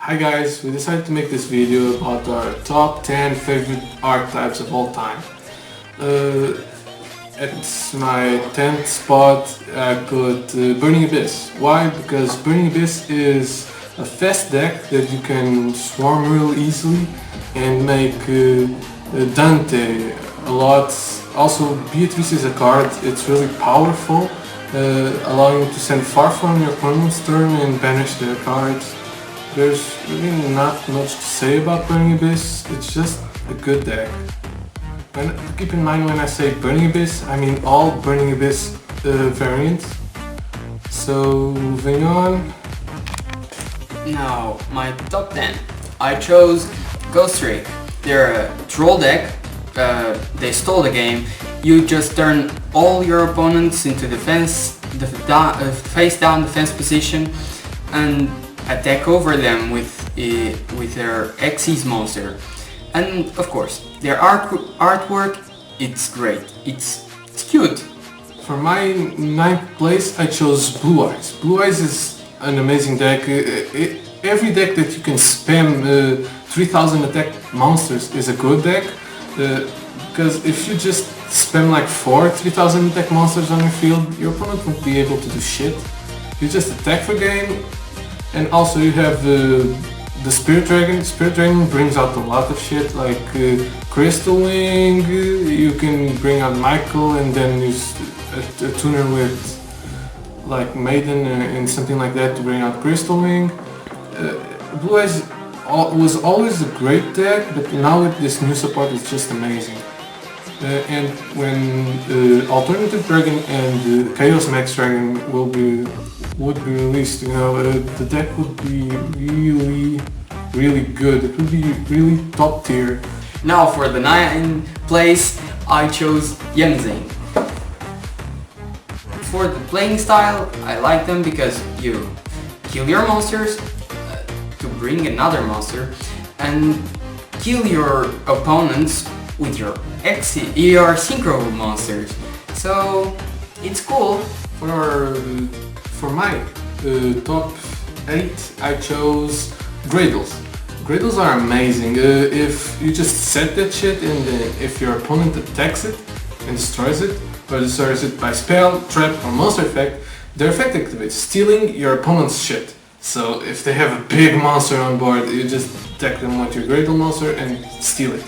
Hi guys, we decided to make this video about our top 10 favorite archetypes of all time. Uh, at my 10th spot I put Burning Abyss. Why? Because Burning Abyss is a fast deck that you can swarm real easily and make Dante a lot. Also Beatrice is a card, it's really powerful, allowing you to send far from your opponent's turn and banish their cards. There's really not much to say about Burning Abyss, it's just a good deck. And keep in mind when I say Burning Abyss, I mean all Burning Abyss variants. So moving on. Now, my top 10. I chose Ghost Rig. They're a troll deck, they stole the game. You just turn all your opponents into defense, face down defense position and attack over them with their Xyz monster. And of course, their artwork, it's great. It's cute. For my 9th place I chose Blue Eyes. Blue Eyes is an amazing deck. Every deck that you can spam 3000 attack monsters is a good deck. Because if you just spam like 3000 attack monsters on your field, your opponent won't be able to do shit. You just attack for game. And also you have the Spirit Dragon. Spirit Dragon brings out a lot of shit like Crystal Wing, you can bring out Michael and then use a tuner with like Maiden and something like that to bring out Crystal Wing. Blue Eyes was always a great deck, but now with this new support it's just amazing. And when Alternative Dragon and Chaos Max Dragon would be released, the deck would be really good. It would be really top tier. Now for the 9th place, I chose Yenzing. For the playing style, I like them because you kill your monsters to bring another monster and kill your opponents with your synchro monsters. So it's cool. For my top 8 I chose Gradles. Gradles are amazing. If you just set that shit and if your opponent attacks it and destroys it, or destroys it by spell, trap or monster effect, their effect activates, stealing your opponent's shit. So if they have a big monster on board, you just attack them with your Gradle monster and steal it.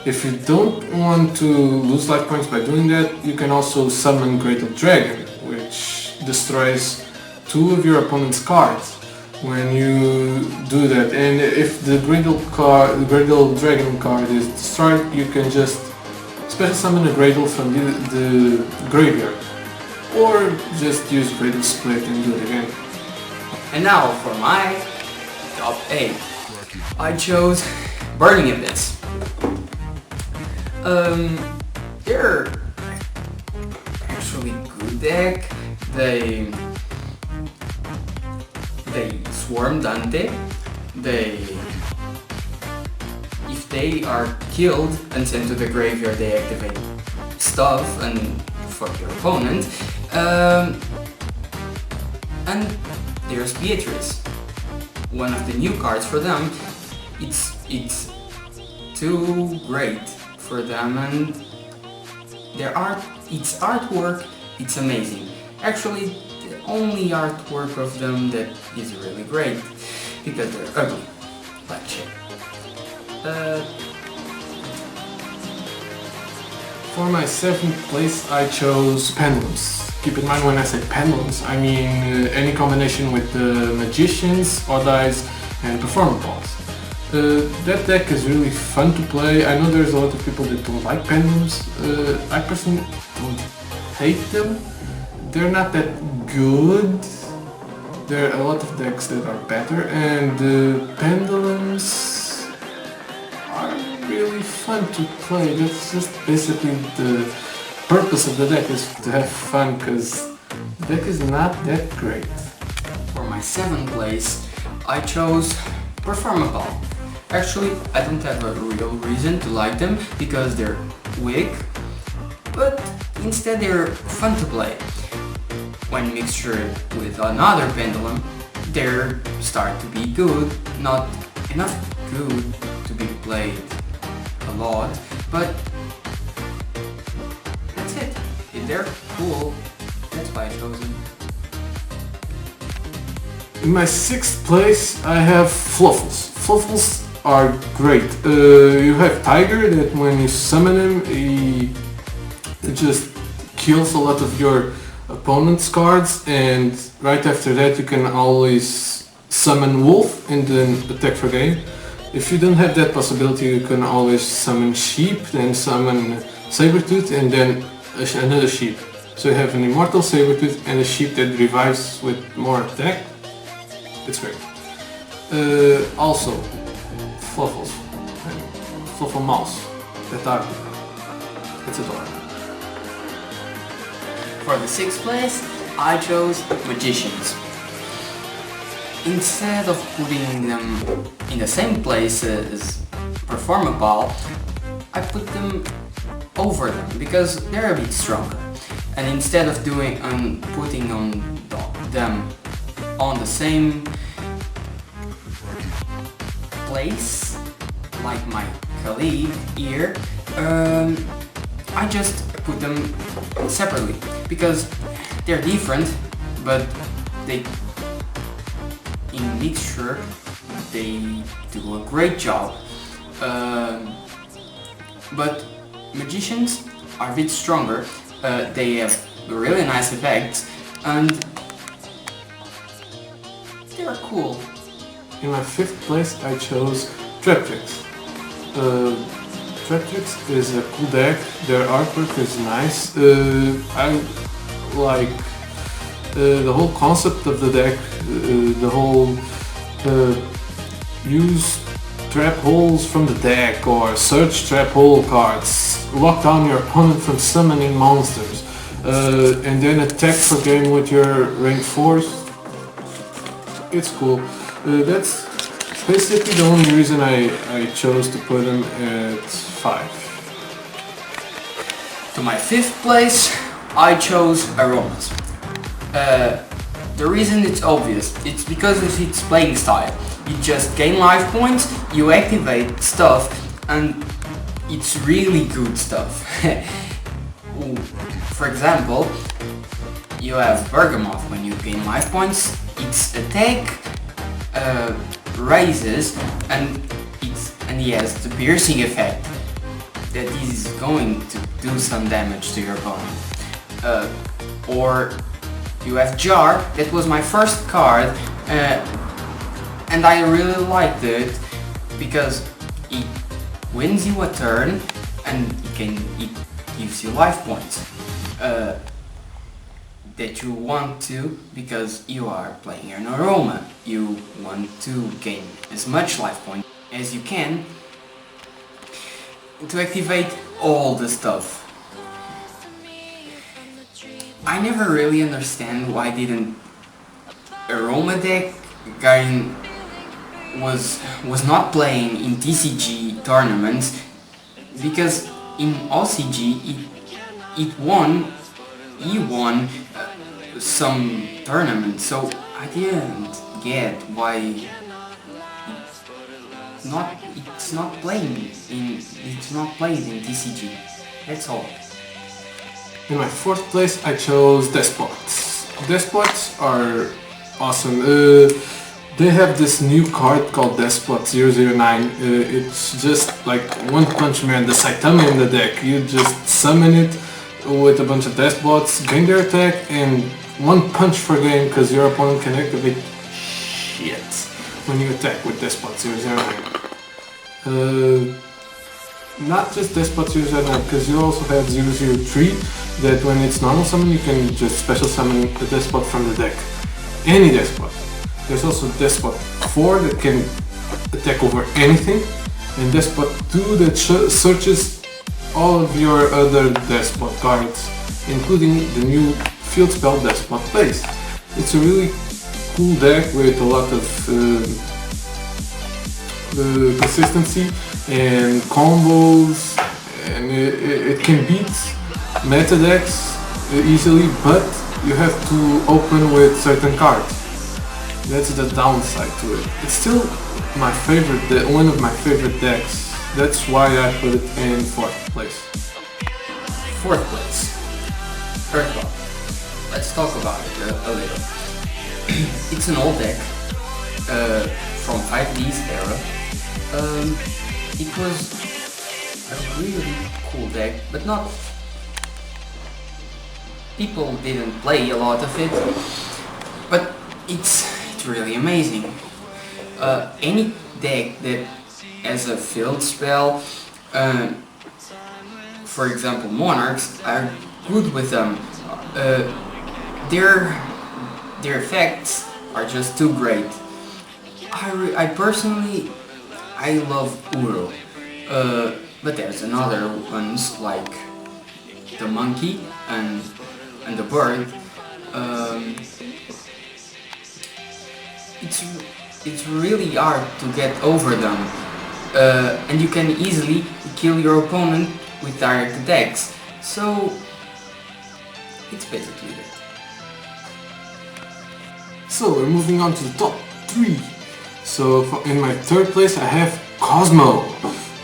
If you don't want to lose life points by doing that, you can also summon Gradle Dragon, which destroys 2 of your opponent's cards when you do that. And if the Gradle Dragon card is destroyed, you can just special summon a Gradle from the graveyard, or just use Gradle Split and do it again. And now for my top 8. I chose Burning Abyss. They're actually good deck. They swarm Dante. If they are killed and sent to the graveyard, they activate stuff and fuck your opponent. And there's Beatrice, one of the new cards for them. It's too great for them, and its artwork, it's amazing. Actually, the only artwork of them that is really great, because they're ugly, like shit. For my 7th place I chose Pendulums. Keep in mind when I say Pendulums, I mean any combination with the Magicians, Odd Eyes and Performer Balls. That deck is really fun to play. I know there's a lot of people that don't like Pendulums. I personally don't hate them. They're not that good. There are a lot of decks that are better, and Pendulums are really fun to play. That's just basically the purpose of the deck, is to have fun, because the deck is not that great. For my 7th place, I chose Performapal. Actually, I don't have a real reason to like them, because they're weak, but instead they're fun to play. When mixtured with another pendulum, they're start to be good, not enough good to be played a lot, but that's it. If they're cool, that's why I chose them. In my 6th place, I have Fluffles. Fluffles are great. You have Tiger that when you summon him, he just kills a lot of your opponent's cards, and right after that you can always summon Wolf and then attack for game. If you don't have that possibility, you can always summon Sheep, then summon Sabertooth, and then another Sheep. So you have an Immortal Sabertooth and a Sheep that revives with more attack. It's great. Also, Fluffles, Fluffle Mouse, that are, it's adorable. For the 6th place, I chose Magicians. Instead of putting them in the same place as Performapal, I put them over them because they're a bit stronger. And instead of putting them on the same place like my colleague here, I just put them separately because they're different, but they in mixture they do a great job. But Magicians are a bit stronger, they have really nice effects, and they're cool. In my 5th place, I chose Traptrix. Traptrix is a cool deck, their artwork is nice. I like the whole concept of the deck, the whole use trap holes from the deck or search trap hole cards, lock down your opponent from summoning monsters, and then attack for game with your rank 4s. It's cool. That's basically the only reason I chose to put them at 5. To my 5th place, I chose Aromas. The reason it's obvious, it's because of its playing style. You just gain life points, you activate stuff, and it's really good stuff. For example, you have Bergamot. When you gain life points, its attack raises, and he has the piercing effect that is going to do some damage to your opponent. Or you have Jar, that was my first card, and I really liked it because it wins you a turn and it gives you life points that you want to, because you are playing an Aroma. You want to gain as much life points as you can to activate all the stuff. I never really understand why didn't Aroma deck was not playing in TCG tournaments, because in OCG he won some tournaments, so I didn't get why it's not played in TCG. That's all. In my 4th place, I chose Despots. Despots are awesome. They have this new card called Despot 009. It's just like One Punch Man, the Saitama in the deck. You just summon it with a bunch of Despots, gain their attack, and one punch per game because your opponent can activate shit when you attack with Despot 009. Not just Despot 009, because you also have 003 that when it's normal summon you can just special summon a Despot from the deck. Any Despot. There's also Despot 4 that can attack over anything, and Despot 2 that searches all of your other Despot cards, including the new field spell Despot Place. It's a really cool deck with a lot of consistency and combos, and it can beat meta decks easily, but you have to open with certain cards. That's the downside to it. It's still my favorite, one of my favorite decks. That's why I put it in 4th place. 4th place. Earthbound. Let's talk about it a little. It's an old deck from 5D's era. It was a really cool deck, but not... People didn't play a lot of it, but it's really amazing. Any deck that has a field spell, for example Monarchs, are good with them. Their effects are just too great. I personally love Uro, but there's another ones like the monkey and the bird. It's really hard to get over them, and you can easily kill your opponent with direct attacks. So it's basically that. So we're moving on to the top 3. So in my 3rd place I have Cosmo.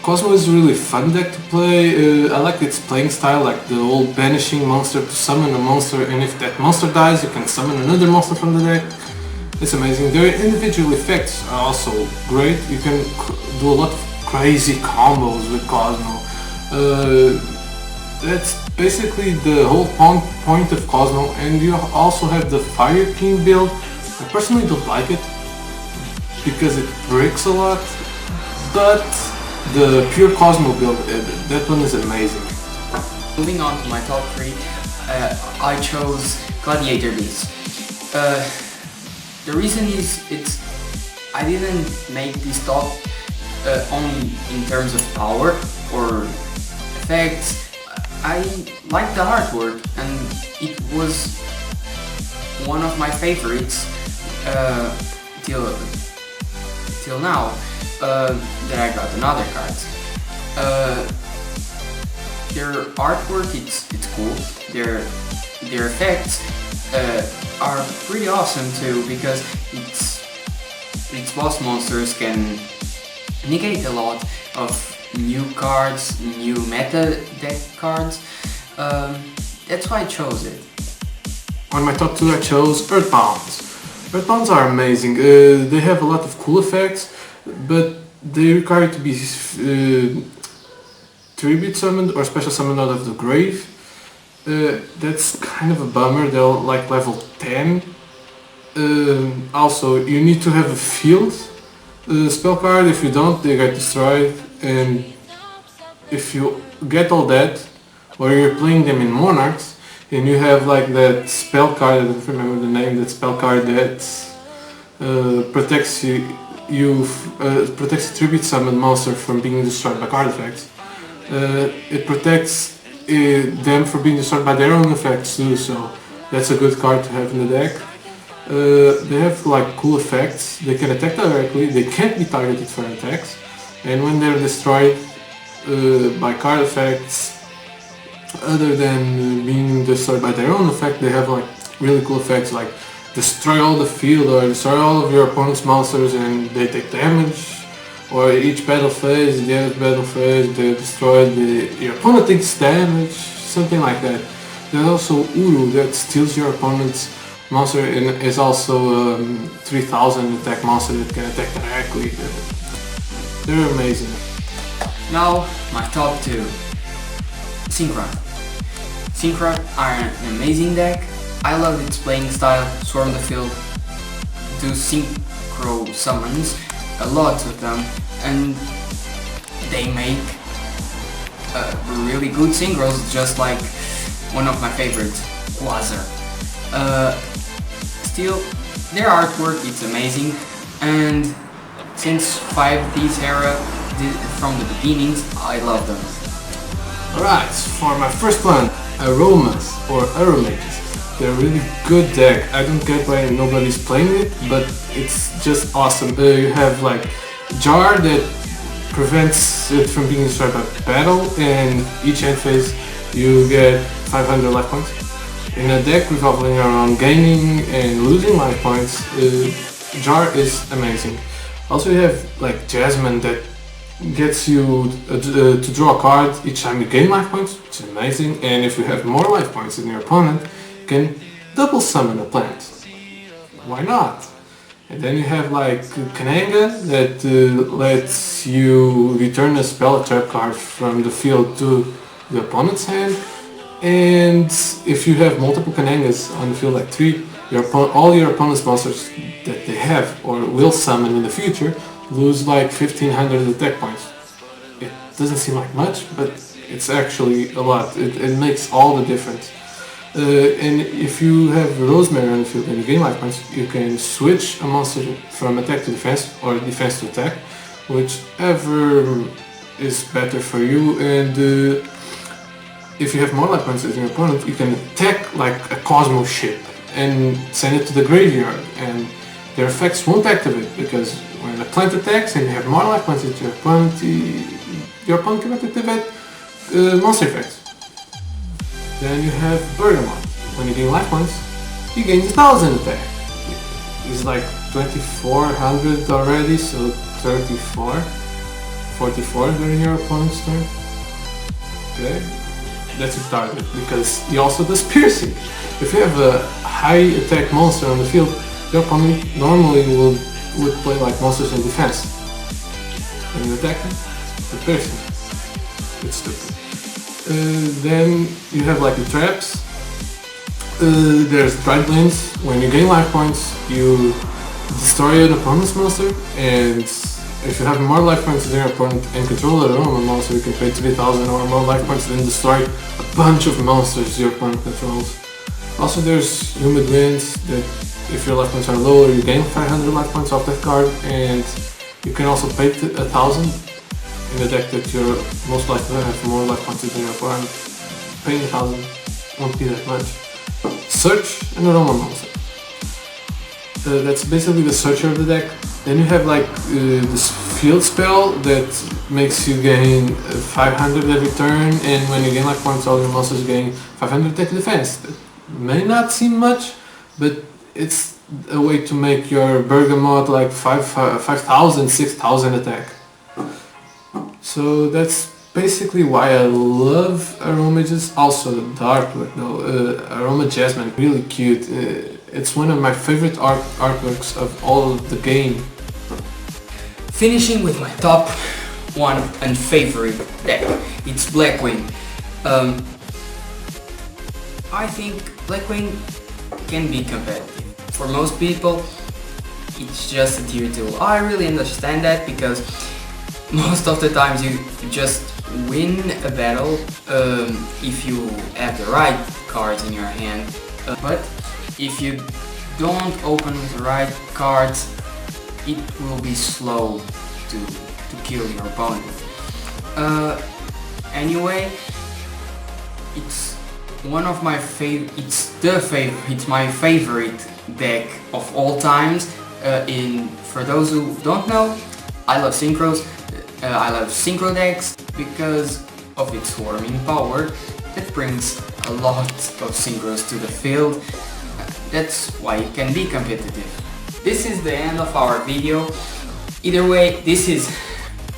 Cosmo is a really fun deck to play. I like its playing style, like the old banishing monster to summon a monster, and if that monster dies you can summon another monster from the deck. It's amazing. Their individual effects are also great. You can do a lot of crazy combos with Cosmo. That's basically the whole point of Cosmo, and you also have the Fire King build. I personally don't like it because it breaks a lot, but the pure Cosmo build, that one is amazing. Moving on to my top 3, I chose Gladiator Beast. The reason is I didn't make this top only in terms of power or effects. I liked the artwork and it was one of my favorites till now that I got another card. Their artwork it's cool. Their effects are pretty awesome too, because its boss monsters can negate a lot of new cards, new meta deck cards. That's why I chose it. On my top 2 I chose Earthbounds. Earthbounds are amazing. They have a lot of cool effects, but they require to be tribute summoned or special summoned out of the grave. That's kind of a bummer. They're like level 10. Also, you need to have a field spell card. If you don't, they get destroyed. And if you get all that, or you're playing them in Monarchs, and you have like that spell card, I don't remember the name, that spell card that protects protects a tribute summon monster from being destroyed by card effects. It protects them from being destroyed by their own effects too, so that's a good card to have in the deck. They have like cool effects. They can attack directly, they can't be targeted for attacks, and when they're destroyed by card effects, other than being destroyed by their own effect, they have like really cool effects like destroy all the field or destroy all of your opponent's monsters and they take damage, or each battle phase, the end battle phase, they destroy your opponent takes damage, something like that. There's also Uru that steals your opponent's monster and is also 3000 attack monster that can attack directly. They're amazing. Now my top 2. Synchron. Synchron are an amazing deck. I love its playing style, swarm the field, do synchro summons, a lot of them, and they make really good synchros, just like one of my favorites, Quasar. Still, their artwork is amazing, and since 5D's era, from the beginnings, I love them. Alright, for my first one, Aromas or Aromages. They're a really good deck. I don't get why nobody's playing it, but it's just awesome. You have like Jar that prevents it from being destroyed by battle, and each end phase you get 500 life points. In a deck revolving around gaining and losing life points, jar is amazing. Also you have like Jasmine that gets you to draw a card each time you gain life points, which is amazing, and if you have more life points than your opponent, you can double summon a plant. Why not? And then you have like Kananga that lets you return a spell or trap card from the field to the opponent's hand, and if you have multiple Kanangas on the field, like 3, all your opponent's monsters that they have or will summon in the future lose like 1500 attack points. It doesn't seem like much, but it's actually a lot. It makes all the difference. And if you have Rosemary on the field and you gain life points, you can switch a monster from attack to defense or defense to attack, whichever is better for you. And if you have more life points than your opponent, you can attack like a Cosmo ship and send it to the graveyard, and their effects won't activate because when a plant attacks and you have more life points than your opponent cannot activate monster effects. Then you have Bergamot. When you gain life points, he gains 1000 attack. He's like 2400 already, so 34, 44 during your opponent's turn. Okay, that's retarded because he also does piercing. If you have a high attack monster on the field, your opponent normally would play like monsters in defense. When you attack him, the piercing. It's stupid. Then you have like the traps. There's Dried Limbs. When you gain life points, you destroy an opponent's monster, and if you have more life points than your opponent and control an aroma monster, you can pay 3000 or more life points and destroy a bunch of monsters your opponent controls. Also there's Humid Winds, that if your life points are lower, you gain 500 life points off that card, and you can also pay 1000 in the deck that you're most likely to have more life points than your opponent. Paying 1000 won't be that much. Search an aroma monster. That's basically the searcher of the deck. Then you have like this field spell that makes you gain 500 every turn, and when you gain life points, all your monsters gain 500 attack defense. That may not seem much, but it's a way to make your Bergamot like 5000, 6000 attack. So that's basically why I love Aromages. Also the artwork though, Aroma Jasmine, really cute. It's one of my favorite artworks of all of the game. Finishing with my top one and favorite deck, it's Blackwing. I think Blackwing can be competitive. For most people, it's just a tier 2. I really understand that because most of the times you just win a battle if you have the right cards in your hand. But if you don't open with the right cards, it will be slow to kill your opponent. Anyway, it's one of my it's my favorite deck of all times. For those who don't know, I love synchros. I love synchro decks because of its swarming power that brings a lot of synchros to the field. That's why it can be competitive. This is the end of our video. Either way, this is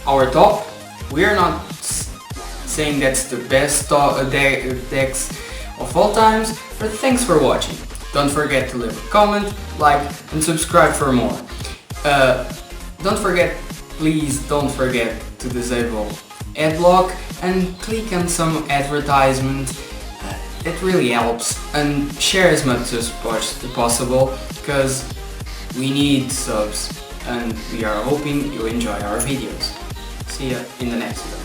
our top. We are not saying that's the best decks of all times, but thanks for watching. Don't forget to leave a comment, like and subscribe for more. Please don't forget to disable adblock and click on some advertisement. It really helps, and share as much as possible because we need subs and we are hoping you enjoy our videos. See ya in the next one.